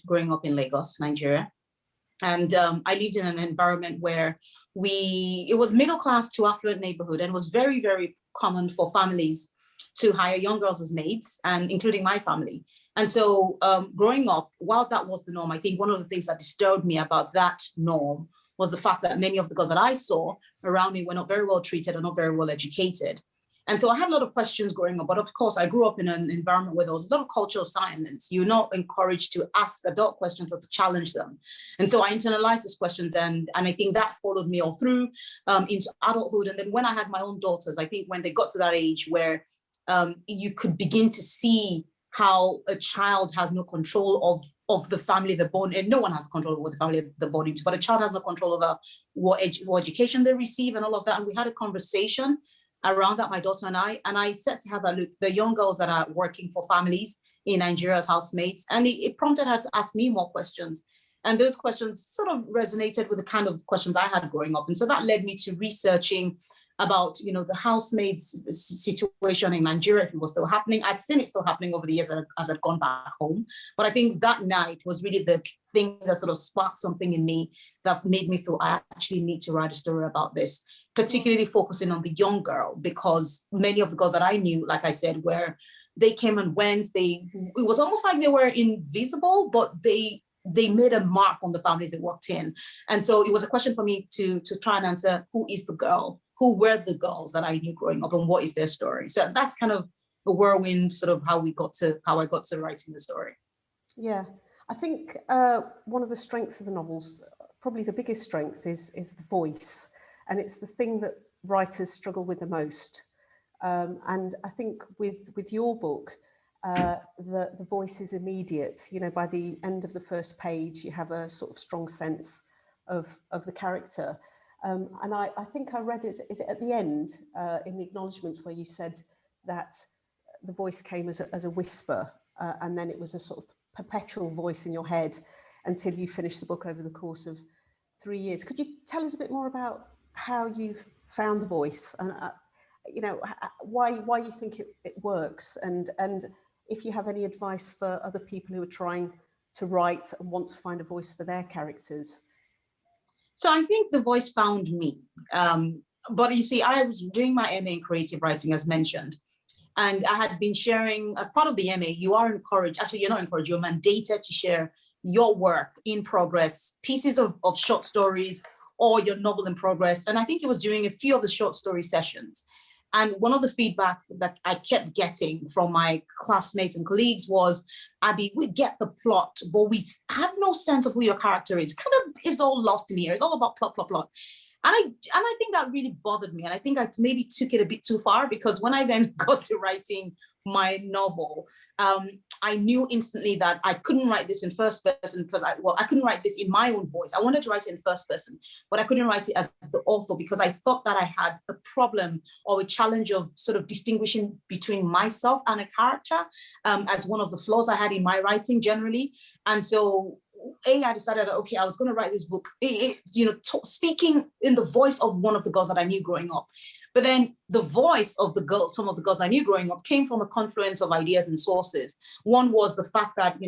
growing up in Lagos, Nigeria. And I lived in an environment where it was middle class to affluent neighborhood, and was very, very common for families to hire young girls as maids, and including my family. And so growing up, while that was the norm, I think one of the things that disturbed me about that norm was the fact that many of the girls that I saw around me were not very well treated or not very well educated. And so I had a lot of questions growing up, but of course I grew up in an environment where there was a lot of cultural silence. You're not encouraged to ask adult questions or to challenge them. And so I internalized these questions, and I think that followed me all through into adulthood. And then when I had my own daughters, I think when they got to that age where you could begin to see how a child has no control of the family they're born in. No one has control over the family they're born into, but a child has no control over what education they receive and all of that. And we had a conversation around that, my daughter and I said to her that, look, the young girls that are working for families in Nigeria as housemates, and it prompted her to ask me more questions. And those questions sort of resonated with the kind of questions I had growing up. And so that led me to researching about, the housemaids situation in Nigeria, if it was still happening. I'd seen it still happening over the years as I'd gone back home. But I think that night was really the thing that sort of sparked something in me that made me feel I actually need to write a story about this, particularly focusing on the young girl, because many of the girls that I knew, like I said, they came and went. It was almost like they were invisible, but they made a mark on the families they worked in. And so it was a question for me to try and answer, who is the girl? Who were the girls that I knew growing up, and what is their story? So that's kind of a whirlwind, sort of how I got to writing the story. Yeah, I think one of the strengths of the novels, probably the biggest strength, is the voice. And it's the thing that writers struggle with the most. And I think with your book, the voice is immediate. By the end of the first page, you have a sort of strong sense of the character. And I think I read it, is it at the end, in the acknowledgements, where you said that the voice came as a whisper, and then it was a sort of perpetual voice in your head until you finished the book over the course of 3 years. Could you tell us a bit more about how you found the voice, and why you think it works, and if you have any advice for other people who are trying to write and want to find a voice for their characters? So I think the voice found me. But you see, I was doing my MA in creative writing, as mentioned, and I had been sharing, as part of the MA, you are encouraged, actually you're not encouraged, you're mandated to share your work in progress, pieces of short stories, or your novel in progress. And I think it was during a few of the short story sessions. And one of the feedback that I kept getting from my classmates and colleagues was, Abi, we get the plot, but we have no sense of who your character is. It's all lost in here. It's all about plot. And I think that really bothered me. And I think I maybe took it a bit too far, because when I then got to writing my novel, I knew instantly that I couldn't write this in first person, because I couldn't write this in my own voice. I wanted to write it in first person, but I couldn't write it as the author, because I thought that I had a problem or a challenge of sort of distinguishing between myself and a character, as one of the flaws I had in my writing generally. And so I decided that, okay, I was going to write this book, speaking in the voice of one of the girls that I knew growing up. But then the voice of the girls, some of the girls I knew growing up, came from a confluence of ideas and sources. One was the fact that,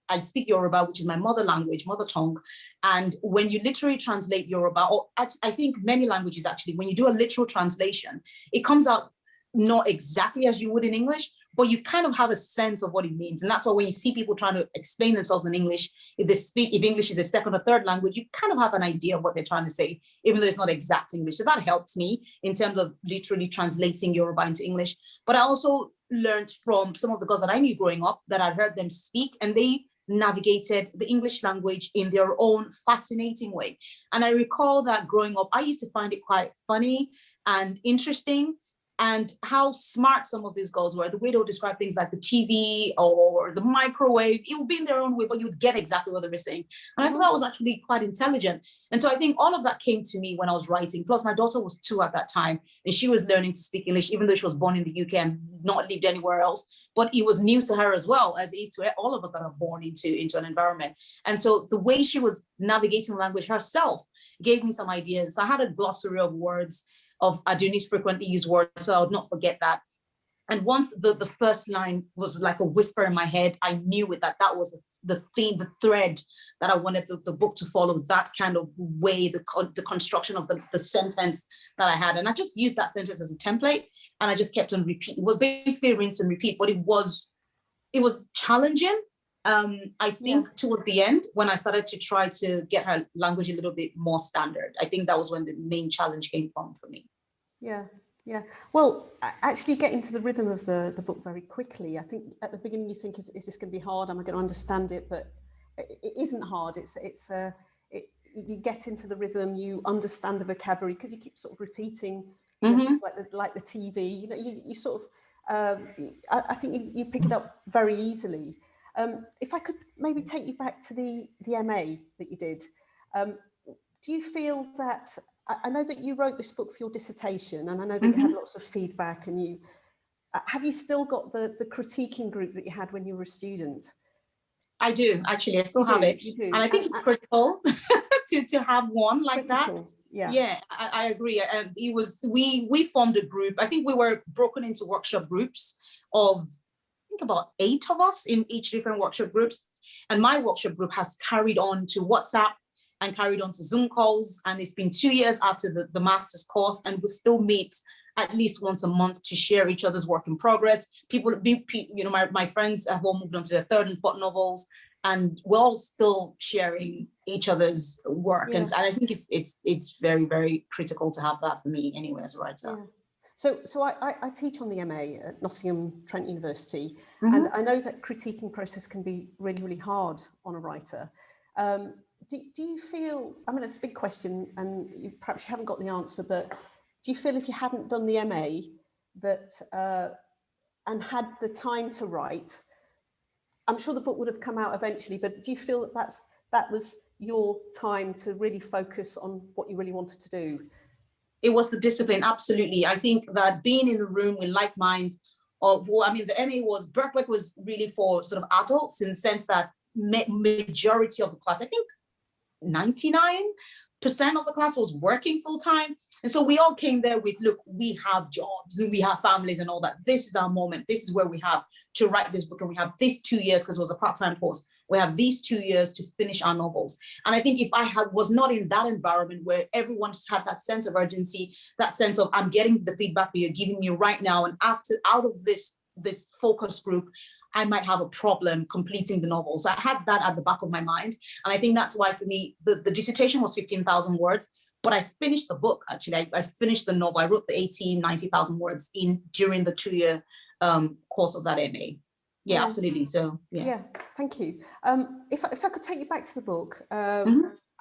I speak Yoruba, which is my mother language, mother tongue. And when you literally translate Yoruba, or I think many languages actually, when you do a literal translation, it comes out not exactly as you would in English, but you kind of have a sense of what it means. And that's why when you see people trying to explain themselves in English, if English is a second or third language, you kind of have an idea of what they're trying to say, even though it's not exact English. So that helped me in terms of literally translating Yoruba into English. But I also learned from some of the girls that I knew growing up that I'd heard them speak, and they navigated the English language in their own fascinating way. And I recall that growing up, I used to find it quite funny and interesting, and how smart some of these girls were, the way they would describe things like the TV or the microwave. It would be in their own way, but you'd get exactly what they were saying. And I thought that was actually quite intelligent. And so I think all of that came to me when I was writing. Plus, my daughter was 2 at that time, and she was learning to speak English, even though she was born in the UK and not lived anywhere else. But it was new to her as well, as it is to all of us that are born into an environment. And so the way she was navigating language herself gave me some ideas. So I had a glossary of words, of Aduni's frequently used words, so I would not forget that. And once the first line was like a whisper in my head, I knew it, that was the theme, the thread that I wanted the book to follow, that kind of way, the construction of the sentence that I had. And I just used that sentence as a template, and I just kept on repeat. It was basically rinse and repeat, but it was challenging. I think towards the end, when I started to try to get her language a little bit more standard, I think that was when the main challenge came from for me. Yeah. Yeah, well, actually get into the rhythm of the book very quickly. I think at the beginning you think, is this going to be hard? Am I going to understand it? But it isn't hard. You get into the rhythm, you understand the vocabulary, because you keep sort of repeating things like the TV. You know, you sort of, I think you pick it up very easily. If I could maybe take you back to the MA that you did, do you feel that, I know that you wrote this book for your dissertation, and I know that you had lots of feedback, and have you still got the critiquing group that you had when you were a student? I do, actually. I still have it. You do. And I think it's critical to have one like critical. That. Yeah, I agree. We formed a group. I think we were broken into workshop groups of, I think, about 8 of us in each different workshop groups. And my workshop group has carried on to WhatsApp and carried on to Zoom calls. And it's been 2 years after the master's course, and we still meet at least once a month to share each other's work in progress. My friends have all moved on to their 3rd and 4th novels, and we're all still sharing each other's work. Yeah. And I think it's very, very critical to have that for me anyway as a writer. Yeah. So I teach on the MA at Nottingham Trent University, and I know that critiquing process can be really, really hard on a writer. Do you feel, I mean, it's a big question, and perhaps you haven't got the answer, but do you feel if you hadn't done the MA that and had the time to write, I'm sure the book would have come out eventually, but do you feel that was your time to really focus on what you really wanted to do? It was the discipline, absolutely. I think that being in a room with like minds the MA Birkbeck was really for sort of adults, in the sense that majority of the class, I think 99% of the class, was working full time. And so we all came there with, look, we have jobs and we have families and all that. This is our moment. This is where we have to write this book. And we have these 2 years, because it was a part-time course. We have these 2 years to finish our novels. And I think if I was not in that environment where everyone just had that sense of urgency, that sense of, I'm getting the feedback that you're giving me right now, and out of this focus group, I might have a problem completing the novel. So I had that at the back of my mind. And I think that's why for me, the dissertation was 15,000 words, but I finished the book, actually. I finished the novel. I wrote the 90,000 words during the 2-year course of that MA. Yeah, absolutely. So, yeah. Thank you. If I could take you back to the book, I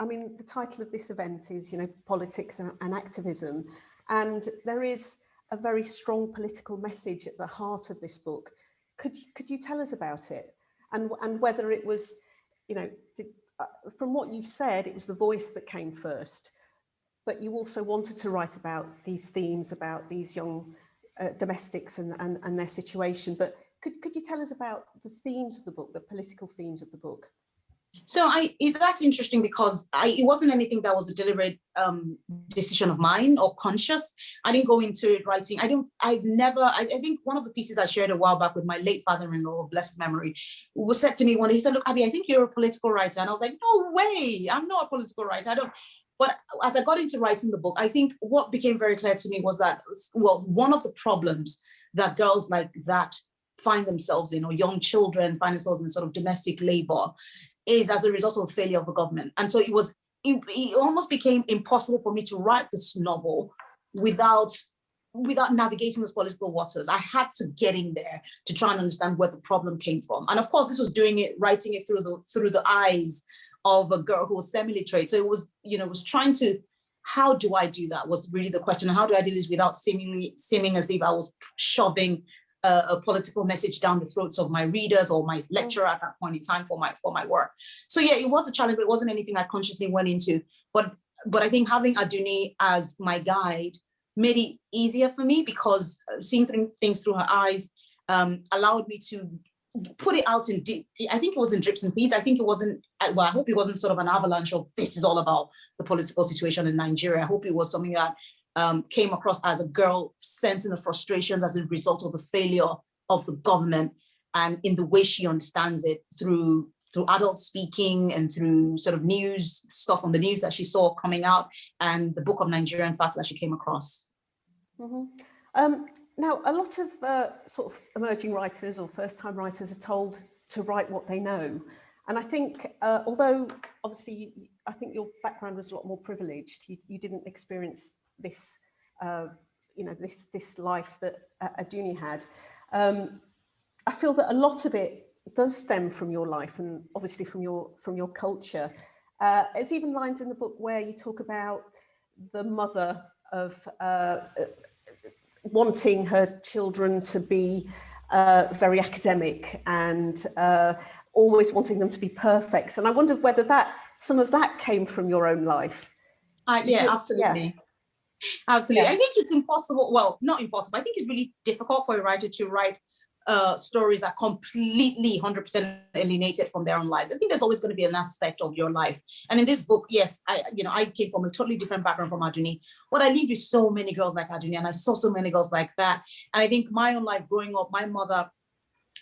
mean, the title of this event is, politics and activism. And there is a very strong political message at the heart of this book. Could you tell us about it, and whether it was, from what you've said, it was the voice that came first, but you also wanted to write about these themes, about these young domestics and their situation. But could you tell us about the themes of the book, the political themes of the book? So that's interesting, because it wasn't anything that was a deliberate decision of mine or conscious. I didn't go into it writing. I think one of the pieces I shared a while back with my late father-in-law of blessed memory was said to me one day, he said, look, Abi, I think you're a political writer. And I was like, no way, I'm not a political writer. But as I got into writing the book, I think what became very clear to me was that, well, one of the problems that girls like that find themselves in, or young children find themselves in, sort of domestic labor, is as a result of the failure of the government. And so it almost became impossible for me to write this novel without navigating those political waters. I had to get in there to try and understand where the problem came from. And of course, this was writing it through the eyes of a girl who was semi-literate. So it was, was trying to, how do I do that was really the question. And how do I do this without seeming as if I was shoving a political message down the throats of my readers or my lecturer at that point in time for my work. So yeah, it was a challenge, but it wasn't anything I consciously went into. But I think having Aduni as my guide made it easier for me, because seeing things through her eyes allowed me to put it out in deep. I think it was in drips and feeds. I think it wasn't, well, I hope it wasn't sort of an avalanche of this is all about the political situation in Nigeria. I hope it was something that came across as a girl sensing the frustrations as a result of the failure of the government, and in the way she understands it through adult speaking and through sort of news stuff on the news that she saw coming out, and the book of Nigerian facts that she came across. Mm-hmm. Now, a lot of sort of emerging writers or first-time writers are told to write what they know. And I think, although obviously, I think your background was a lot more privileged, you didn't experience this, this life that Aduni had. I feel that a lot of it does stem from your life and obviously from your culture. There's even lines in the book where you talk about the mother of wanting her children to be very academic and always wanting them to be perfect. And I wondered whether some of that came from your own life. Yeah, absolutely. Yeah. Absolutely. Yeah. I think it's impossible. Well, not impossible. I think it's really difficult for a writer to write stories that completely 100% alienated from their own lives. I think there's always going to be an aspect of your life. And in this book, yes, I came from a totally different background from Aduni, but I lived with so many girls like Aduni, and I saw so many girls like that. And I think my own life growing up, my mother,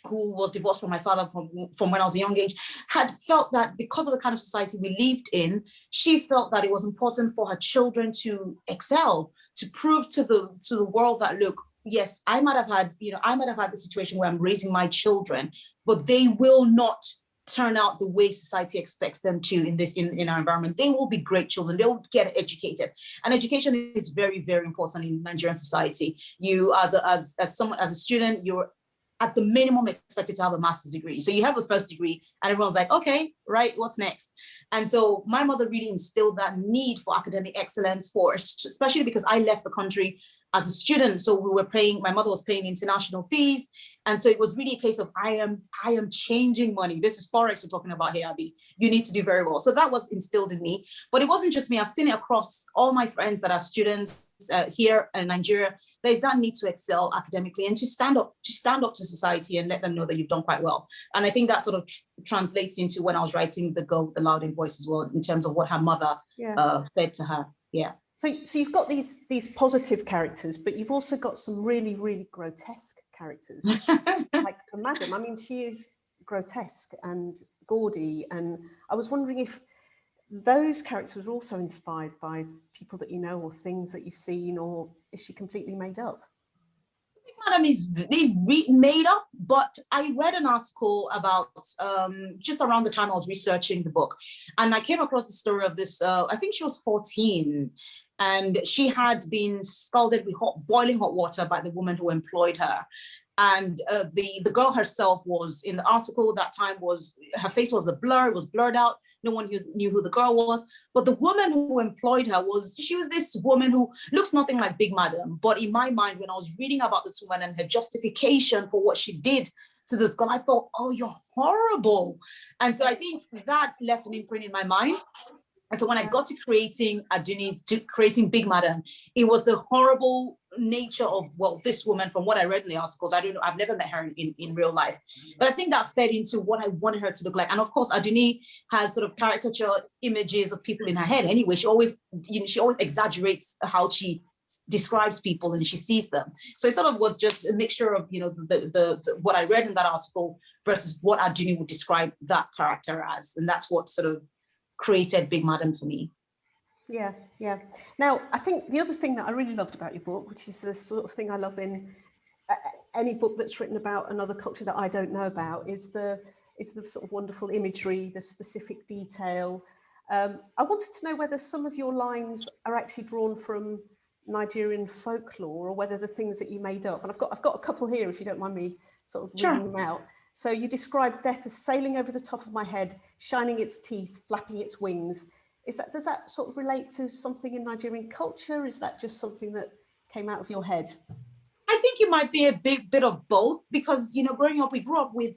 who was divorced from my father from when I was a young age, had felt that because of the kind of society we lived in, she felt that it was important for her children to excel, to prove to the world that, look, yes, I might have had the situation where I'm raising my children, but they will not turn out the way society expects them to in our environment. They will be great children. They will get educated, and education is very, very important in Nigerian society. You, as a student, you're at the minimum expected to have a master's degree. So you have a first degree and everyone's like, okay, right, what's next? And so my mother really instilled that need for academic excellence especially because I left the country as a student. So my mother was paying international fees. And so it was really a case of, I am changing money. This is Forex we're talking about here, Abi. You need to do very well. So that was instilled in me, but it wasn't just me. I've seen it across all my friends that are students here in Nigeria. There's that need to excel academically and to stand up to society and let them know that you've done quite well. And I think that sort of translates into when I was writing The Girl with the Loud Voice as well, in terms of what her mother fed to her. Yeah. So you've got these positive characters, but you've also got some really, really grotesque characters, like the madam. I mean, she is grotesque and gaudy, and I was wondering if those characters were also inspired by people that you know or things that you've seen, or is she completely made up? Madam is made up, but I read an article about just around the time I was researching the book, and I came across the story of this, I think she was 14, and she had been scalded with boiling hot water by the woman who employed her. And the girl herself was, in the article that time, her face was a blur, it was blurred out. No one knew who the girl was. But the woman who employed her was this woman who looks nothing like Big Madam. But in my mind, when I was reading about this woman and her justification for what she did to this girl, I thought, oh, you're horrible. And so I think that left an imprint in my mind. And so when I got to creating Big Madam, it was the horrible nature of, well, this woman, from what I read in the articles, I don't know, I've never met her in real life. But I think that fed into what I wanted her to look like. And of course, Aduni has sort of caricature images of people in her head anyway. She always exaggerates how she describes people and she sees them. So it sort of was just a mixture of, the what I read in that article versus what Aduni would describe that character as. And that's what sort of created Big Madam for me. Yeah. Now, I think the other thing that I really loved about your book, which is the sort of thing I love in any book that's written about another culture that I don't know about, is the sort of wonderful imagery, the specific detail. I wanted to know whether some of your lines are actually drawn from Nigerian folklore or whether the things that you made up. And I've got a couple here, if you don't mind me sort of reading them out. So you describe death as sailing over the top of my head, shining its teeth, flapping its wings. Does that sort of relate to something in Nigerian culture? Is that just something that came out of your head? I think it might be a bit of both, because, growing up, we grew up with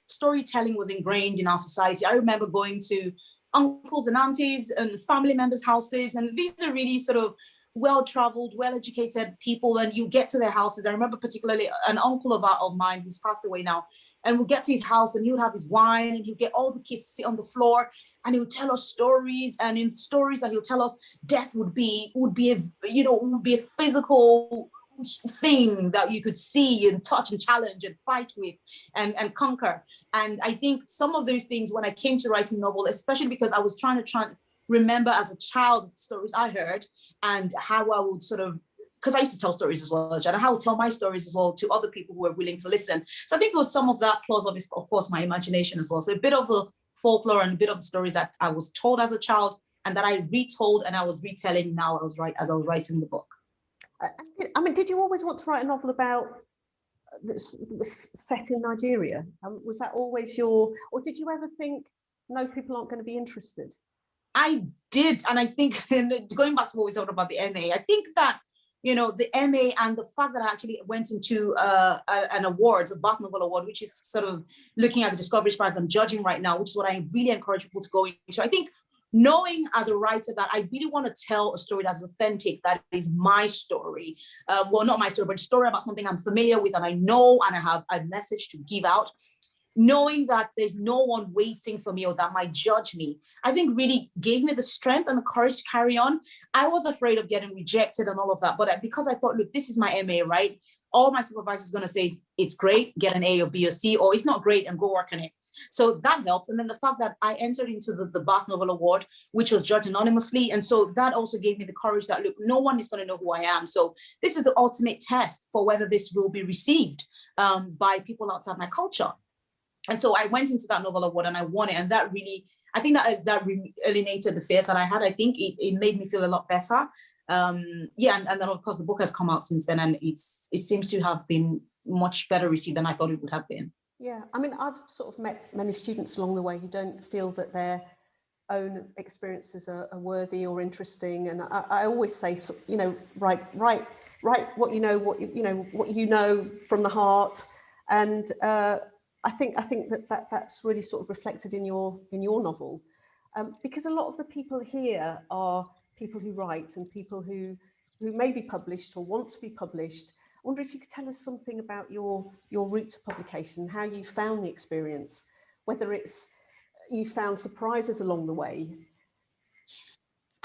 storytelling was ingrained in our society. I remember going to uncles and aunties and family members' houses, and these are really sort of well-traveled, well-educated people, and you get to their houses. I remember particularly an uncle of mine who's passed away now, And we'd get to his house and he would have his wine and he'd get all the kids to sit on the floor and he would tell us stories. And in the stories that he would tell us, death would be a physical thing that you could see and touch and challenge and fight with and conquer. And I think some of those things, when I came to writing novel, especially because I was trying to remember as a child the stories I heard and how I would sort of, because I used to tell stories as well, and how I would tell my stories as well to other people who were willing to listen. So I think it was some of that, plus of course my imagination as well. So a bit of the folklore and a bit of the stories that I was told as a child and that I retold and I was retelling now as I was writing the book. I mean, did you always want to write a novel about that's set in Nigeria? Was that always or did you ever think, no, people aren't going to be interested? I did, and I think, and going back to what we talked about the MA, I think that, you know, the MA and the fact that I actually went into an award, a Bath Novel Award, which is sort of looking at the Discovery Prize I'm judging right now, which is what I really encourage people to go into. I think knowing as a writer that I really want to tell a story that's authentic, that is my story. Well, not my story, but a story about something I'm familiar with and I know and I have a message to give out. Knowing that there's no one waiting for me or that might judge me, I think really gave me the strength and the courage to carry on. I was afraid of getting rejected and all of that, but because I thought, look, this is my MA, right? All my supervisor is going to say is, it's great, get an A or B or C, or it's not great and go work on it. So that helped. And then the fact that I entered into the Bath Novel Award, which was judged anonymously. And so that also gave me the courage that, look, no one is going to know who I am. So this is the ultimate test for whether this will be received by people outside my culture. And so I went into that Novel Award and I won it. And that really, I think that alienated the fears that I had. I think it made me feel a lot better. And then of course the book has come out since then and it seems to have been much better received than I thought it would have been. Yeah, I mean, I've sort of met many students along the way who don't feel that their own experiences are worthy or interesting. And I always say, you know, write what you know from the heart. And I think that's really sort of reflected in your novel, because a lot of the people here are people who write and people who may be published or want to be published. I wonder if you could tell us something about your route to publication, how you found the experience, whether it's you found surprises along the way.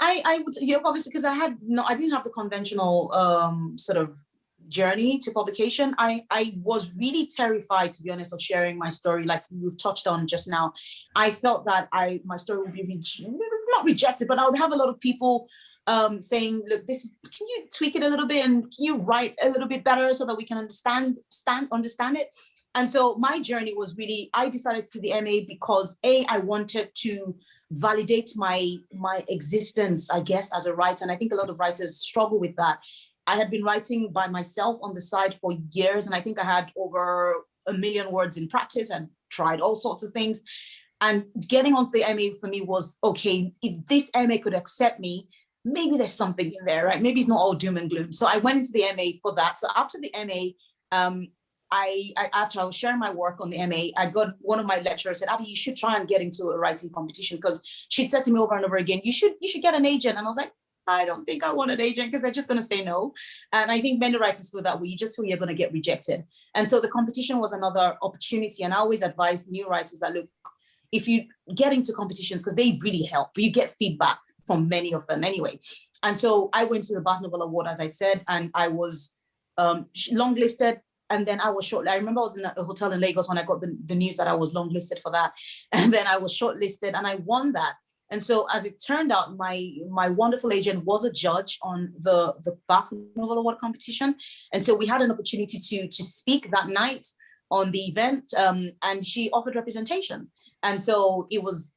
I would, obviously, because I didn't have the conventional sort of journey to publication. I was really terrified, to be honest, of sharing my story, like we've touched on just now. I felt that my story would be not rejected, but I would have a lot of people saying, look, can you tweak it a little bit and can you write a little bit better so that we can understand it? And so my journey was really, I decided to do the MA because I wanted to validate my existence, I guess, as a writer. And I think a lot of writers struggle with that. I had been writing by myself on the side for years, and I think I had over 1 million words in practice and tried all sorts of things. And getting onto the MA for me was, okay, if this MA could accept me, maybe there's something in there, right? Maybe it's not all doom and gloom. So I went into the MA for that. So after the MA, after I was sharing my work on the MA, I got one of my lecturers said, Abi, you should try and get into a writing competition, because she'd said to me over and over again, you should get an agent. And I was like, I don't think I want an agent because they're just going to say no. And I think many writers feel that way. You just feel you're going to get rejected. And so the competition was another opportunity. And I always advise new writers that, look, if you get into competitions, because they really help, you get feedback from many of them anyway. And so I went to the Bath Novel Award, as I said, and I was longlisted. And then I was short. I remember I was in a hotel in Lagos when I got the news that I was longlisted for that. And then I was shortlisted and I won that. And so as it turned out, my wonderful agent was a judge on the Bath Novel Award competition. And so we had an opportunity to speak that night on the event, and she offered representation. And so it was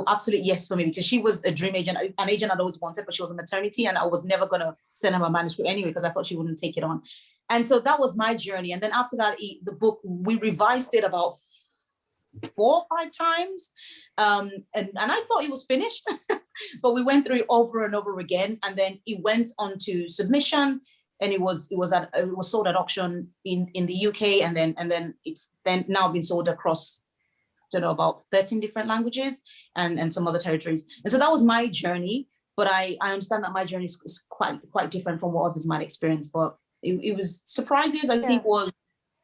absolute yes for me, because she was a dream agent, an agent I'd always wanted, but she was on maternity and I was never going to send her my manuscript anyway, because I thought she wouldn't take it on. And so that was my journey. And then after that, the book, we revised it about 4 or 5 times. And I thought it was finished, but we went through it over and over again. And then it went on to submission, and it was sold at auction in the UK. And then it's then now been sold across, about 13 different languages and some other territories. And so that was my journey. But I understand that my journey is quite different from what others might experience. But it was surprises, I think, was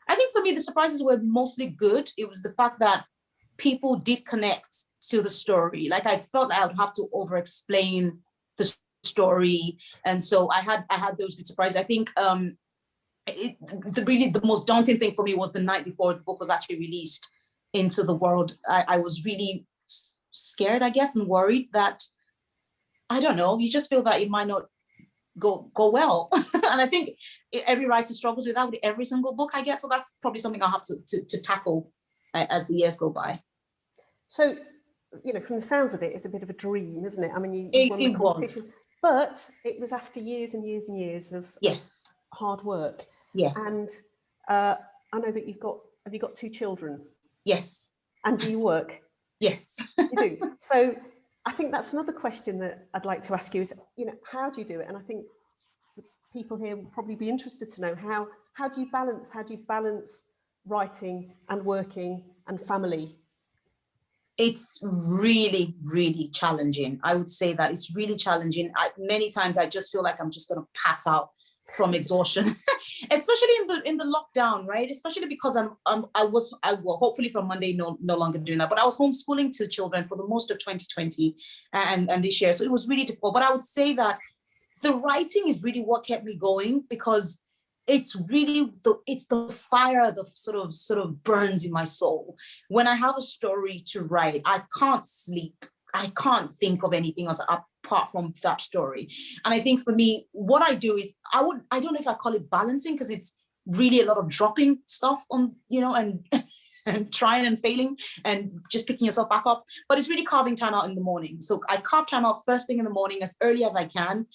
I think for me, the surprises were mostly good. It was the fact that people did connect to the story. Like I felt I would have to over explain the story. And so I had those good surprises. I think the most daunting thing for me was the night before the book was actually released into the world. I was really scared, I guess, and worried that, I don't know, you just feel that it might not go well. And I think every writer struggles with that with every single book, I guess. So that's probably something I'll have to tackle as the years go by. So, from the sounds of it, it's a bit of a dream, isn't it? I mean, you won the competition, but it was after years and years and years of hard work. Yes. And I know that have you got 2 children? Yes. And do you work? Yes. You do. So I think that's another question that I'd like to ask you is, how do you do it? And I think people here will probably be interested to know how do you balance writing and working and family? It's really, really challenging. I would say that it's really challenging. Many times I just feel like I'm just going to pass out from exhaustion, especially in the lockdown, right? Especially because I was hopefully from Monday no longer doing that, but I was homeschooling 2 children for the most of 2020 and this year, so it was really difficult. But I would say that the writing is really what kept me going, because it's really the fire that sort of burns in my soul. When I have a story to write, I can't sleep. I can't think of anything else apart from that story. And I think for me, what I do is I don't know if I call it balancing, because it's really a lot of dropping stuff on, and trying and failing and just picking yourself back up. But it's really carving time out in the morning. So I carve time out first thing in the morning as early as I can,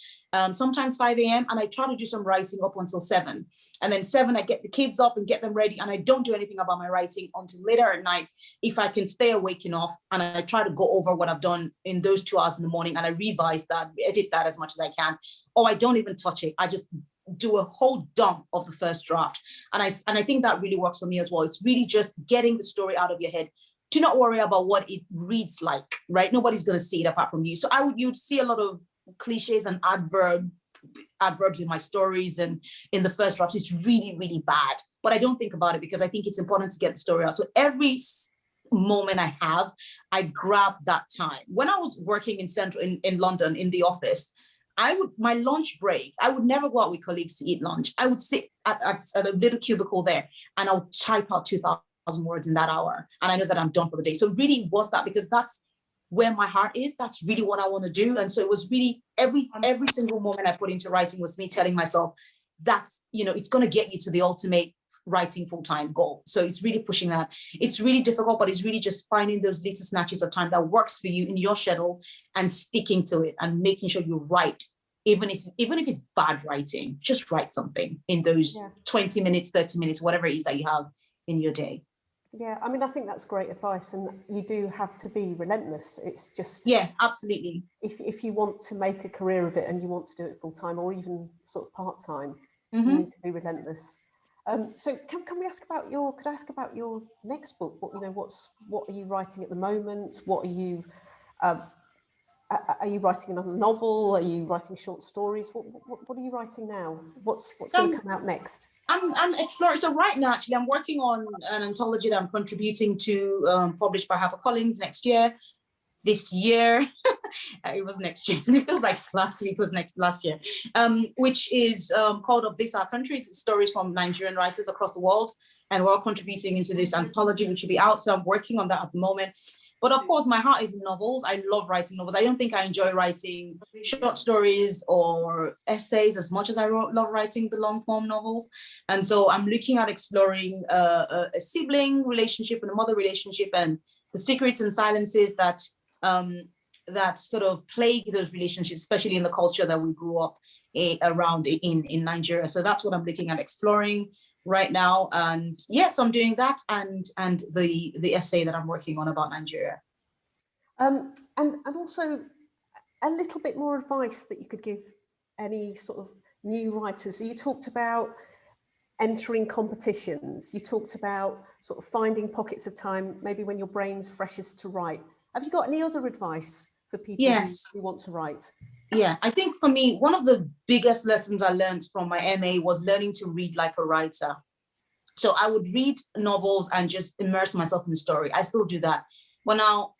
sometimes 5 a.m. And I try to do some writing up until 7. And then 7, I get the kids up and get them ready. And I don't do anything about my writing until later at night, if I can stay awake enough. And I try to go over what I've done in those 2 hours in the morning. And I revise that, edit that as much as I can. Or I don't even touch it. I just do a whole dump of the first draft. And I think that really works for me as well. It's really just getting the story out of your head. Do not worry about what it reads like, right? Nobody's going to see it apart from you. So you'd see a lot of cliches and adverbs in my stories, and in the first draft, it's really, really bad. But I don't think about it, because I think it's important to get the story out. So every moment I have, I grab that time. When I was working in London in the office, my lunch break, I would never go out with colleagues to eat lunch. I would sit at a little cubicle there, and I would type out 2,000 words in that hour. And I know that I'm done for the day. So really was that, because that's where my heart is. That's really what I want to do. And so it was really every single moment I put into writing was me telling myself, that's, it's going to get you to the ultimate writing full-time goal. So it's really pushing that. It's really difficult, but it's really just finding those little snatches of time that works for you in your schedule and sticking to it and making sure you write, even if it's bad writing, just write something in those 20 minutes, 30 minutes, whatever it is that you have in your day. Yeah, I mean, I think that's great advice, and you do have to be relentless. It's just, absolutely. If you want to make a career of it and you want to do it full time or even sort of part time, you need to be relentless. So can I ask about your next book? What are you writing at the moment? What are you writing another novel? Are you writing short stories? What are you writing now? What's going to come out next? I'm exploring. So right now, actually, I'm working on an anthology that I'm contributing to, published by HarperCollins next year. This year, it was next year. It feels like last week was last year, which is called Of This Our Country. Stories from Nigerian writers across the world. And we're all contributing into this anthology, which will be out. So I'm working on that at the moment. But of course, my heart is in novels. I love writing novels. I don't think I enjoy writing short stories or essays as much as I love writing the long form novels. And so I'm looking at exploring a sibling relationship and a mother relationship, and the secrets and silences that sort of plague those relationships, especially in the culture that we grew up around in Nigeria. So that's what I'm looking at exploring right now. And yes, I'm doing that, and the essay that I'm working on about Nigeria. And also a little bit more advice that you could give any sort of new writers. So you talked about entering competitions. You talked about sort of finding pockets of time, maybe when your brain's freshest to write. Have you got any other advice for people who want to write? Yeah, I think for me, one of the biggest lessons I learned from my MA was learning to read like a writer. So I would read novels and just immerse myself in the story. I still do that. But now,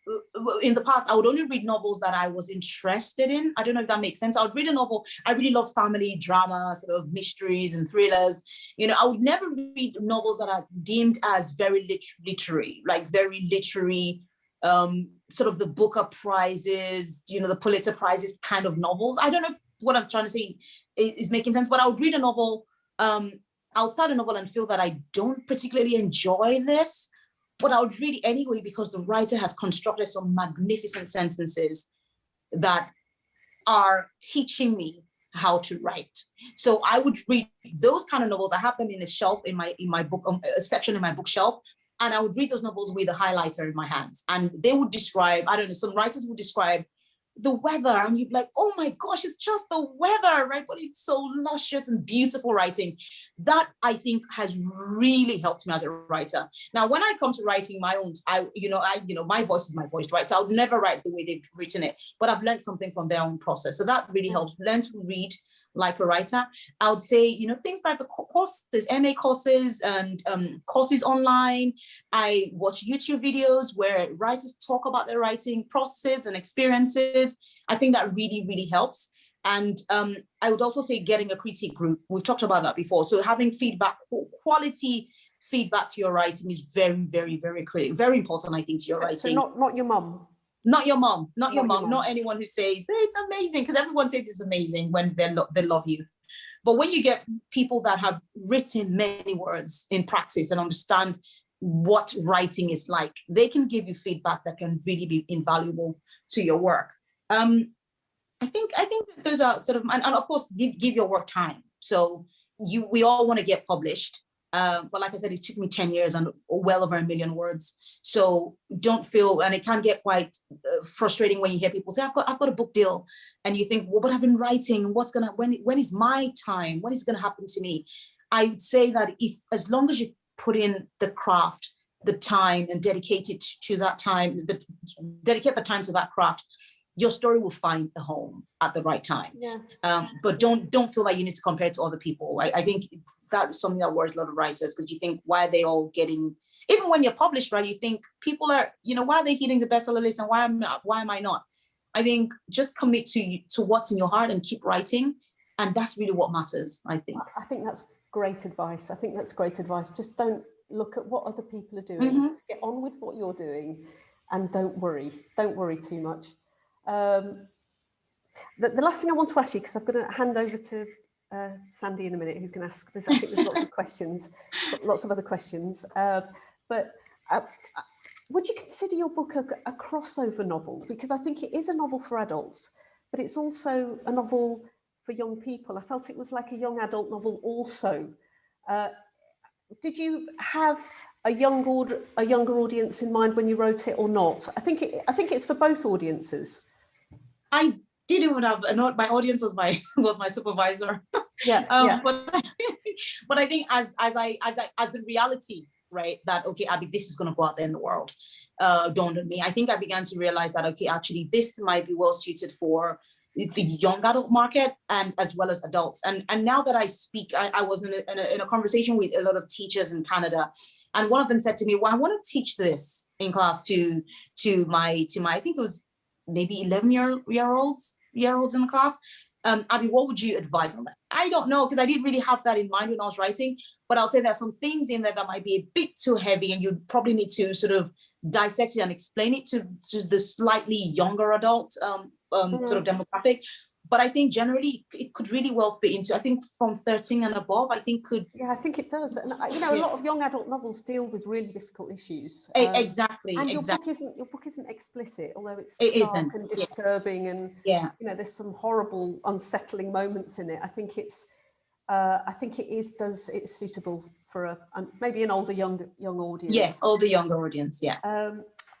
in the past, I would only read novels that I was interested in. I don't know if that makes sense. I would read a novel. I really love family drama, sort of mysteries and thrillers. I would never read novels that are deemed as very literary, like very literary, sort of the Booker Prizes, the Pulitzer Prizes kind of novels. I don't know if what I'm trying to say is making sense, but I would read a novel. I'll start a novel and feel that I don't particularly enjoy this, but I would read it anyway because the writer has constructed some magnificent sentences that are teaching me how to write. So I would read those kind of novels. I have them in the shelf in my book, a section in my bookshelf, and I would read those novels with a highlighter in my hands. And they would describe, I don't know, some writers would describe the weather, and you'd be like, oh my gosh, it's just the weather, right? But it's so luscious and beautiful writing. That, I think, has really helped me as a writer. Now, when I come to writing my own, my voice is my voice, right? So I would never write the way they've written it, but I've learned something from their own process. So that really helps. Learn to read like a writer. I would say, things like the courses, MA courses and courses online. I watch YouTube videos where writers talk about their writing process and experiences. I think that really, really helps. And I would also say getting a critique group. We've talked about that before. So having feedback, quality feedback to your writing is very, very, very critical, very important, I think, to your writing. So not your mum. Not your mom, not anyone who says, hey, it's amazing, because everyone says it's amazing when they love you. But when you get people that have written many words in practice and understand what writing is like, they can give you feedback that can really be invaluable to your work. I think that those are sort of, and of course, give your work time. So we all want to get published. But like I said, it took me 10 years and well over 1 million words. So don't feel, and it can get quite frustrating when you hear people say, I've got a book deal. And you think, well, but I've been writing, when is my time? When is it going to happen to me? I would say that as long as you put in the craft, the time, and dedicate it to that time, dedicate the time to that craft, your story will find a home at the right time. Yeah. But don't feel like you need to compare it to other people. I think that's something that worries a lot of writers, because you think, why are they all getting, even when you're published, right? You think people are, why are they hitting the bestseller list and why am I not? I think just commit to what's in your heart and keep writing. And that's really what matters, I think. I think that's great advice. Just don't look at what other people are doing. Mm-hmm. Just get on with what you're doing and don't worry too much. The last thing I want to ask you, because I'm going to hand over to Sandy in a minute, who's going to ask this. I think there's lots of questions, lots of other questions. But would you consider your book a crossover novel? Because I think it is a novel for adults, but it's also a novel for young people. I felt it was like a young adult novel also. Did you have a younger audience in mind when you wrote it or not? I think it's for both audiences. I didn't have my audience was my supervisor. Yeah. But I think as the reality, right, that okay, Abby, this is going to go out there in the world, dawned on me. I think I began to realize that okay, actually, this might be well suited for the young adult market and as well as adults. And now that I speak, I was in a conversation with a lot of teachers in Canada, and one of them said to me, well, I want to teach this in class to my I think it was maybe 11-year-olds in the class. Abby, what would you advise on that? I don't know, because I didn't really have that in mind when I was writing, but I'll say there's some things in there that might be a bit too heavy, and you probably need to sort of dissect it and explain it to the slightly younger adult sort of demographic. But I think generally it could really well fit into, I think from 13 and above, I think could. Yeah, I think it does. And a lot of young adult novels deal with really difficult issues. Exactly. And exactly. your book isn't explicit, although it's dark and disturbing, and there's some horrible, unsettling moments in it. I think it's suitable for maybe an older young audience. Yeah, younger audience. Yeah.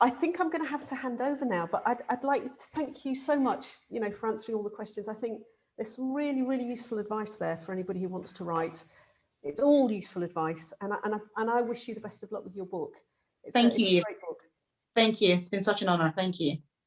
I think I'm going to have to hand over now, but I'd like to thank you so much, for answering all the questions. I think there's some really, really useful advice there for anybody who wants to write. It's all useful advice, and I wish you the best of luck with your book. It's Thank a you. great book. Thank you. It's been such an honor. Thank you.